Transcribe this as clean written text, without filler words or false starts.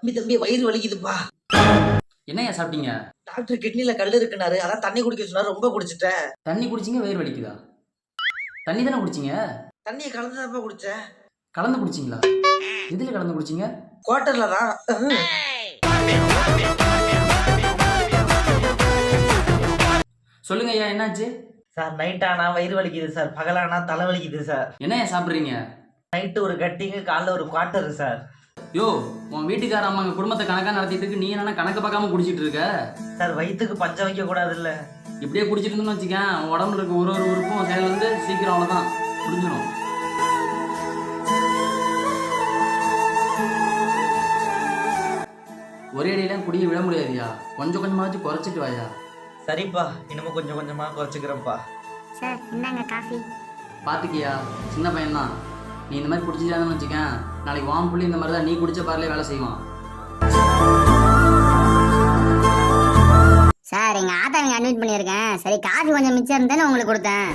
தம்பி தம்பி வயிறு வலிக்குதுப்பா. என்னையா சாப்பிட்டீங்க? டாக்டர் கிட்னில கல் இருக்குனாரு, அதான் தண்ணி குடிக்க சொன்னாரு, ரொம்ப குடிச்சிட்டேன். தண்ணி குடிச்சிங்க வயிறு வலிக்குதா? தண்ணி தானே குடிச்சிங்க? தண்ணியை கலந்துதான்ப்பா குடிச்சேன். கலந்து குடிச்சிங்களா? எதுல கலந்து குடிச்சிங்க? குவார்டர்ல தான். சொல்லுங்க ஐயா, என்னாச்சு? சார் நைட் ஆனா வயிறு வலிக்குது சார், பகலானா தலை வலிக்குது சார். என்னையா சாப்பிட்றீங்க? நைட்டு ஒரு கட்டிங்கு, காலைல ஒரு குவார்டர் சார். யோ, உன் வீட்டுக்கார அம்மாங்க குடும்பத்தை கணக்கா நடத்திட்டு இருக்கு, நீ என்னன்னா கணக்கு பார்க்காம குடிச்சிட்டு இருக்க? சார் வயிற்றுக்கு பஞ்சம் வைக்க கூடாது இல்ல. இப்படியே குடிச்சிட்டு இருந்தோம்னு வச்சுக்கேன், உன் உடம்புல இருக்க ஒரு ஒரு உறுப்பும் செயல் வந்து சீக்கிரம் அவ்வளோதான் முடிஞ்சிடும். ஒரே அடியெல்லாம் குடிய விட முடியாதுயா, கொஞ்சம் கொஞ்சமாச்சு குறைச்சிட்டு வாயா. சரிப்பா, இன்னமும் கொஞ்சம் கொஞ்சமா குறைச்சிக்கிறேன்ப்பா. சார் இந்தாங்க காஃபி. பார்த்துக்கியா, சின்ன பையன்தான், நீ இந்த மாதிரி குடிச்சிட்டான்னு வச்சுக்கேன், நாளைக்கு வாம் புள்ளி இந்த மாதிரி தான் நீ குடிச்ச பாரிலே வேலை செய்வான். சார் எங்க ஆத்தாங்க அட்மிட் பண்ணியிருக்கேன். சரி காஃபி கொஞ்சம் மிச்சம் இருந்தேன்னு உங்களுக்கு கொடுத்தேன்.